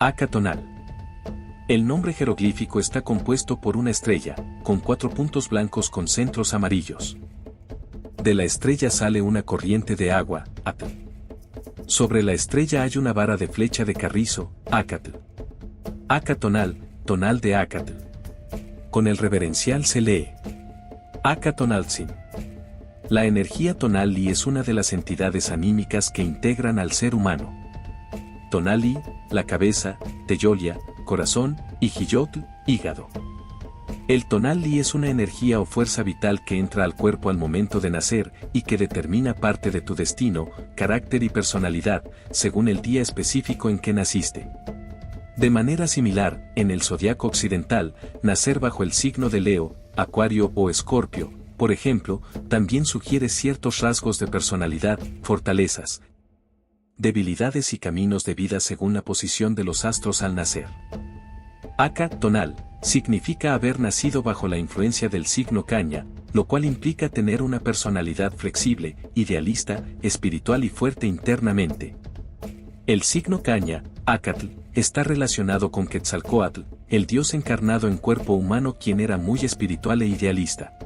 Aka tonal. El nombre jeroglífico está compuesto por una estrella, con 4 puntos blancos con centros amarillos. De la estrella sale una corriente de agua, Atl. Sobre la estrella hay una vara de flecha de carrizo, Acatl. Aka tonal, tonal de Acatl. Con el reverencial se lee Aka tonaltzin. La energía tonali es una de las entidades anímicas que integran al ser humano. Tonali, la cabeza, Teyolia, corazón, y Jiyotl, hígado. El tonali es una energía o fuerza vital que entra al cuerpo al momento de nacer y que determina parte de tu destino, carácter y personalidad, según el día específico en que naciste. De manera similar, en el zodiaco occidental, nacer bajo el signo de Leo, Acuario o Escorpio, por ejemplo, también sugiere ciertos rasgos de personalidad, fortalezas, debilidades y caminos de vida según la posición de los astros al nacer. Aka tonal significa haber nacido bajo la influencia del signo Caña, lo cual implica tener una personalidad flexible, idealista, espiritual y fuerte internamente. El signo Caña, Acatl, está relacionado con Quetzalcóatl, el dios encarnado en cuerpo humano quien era muy espiritual e idealista.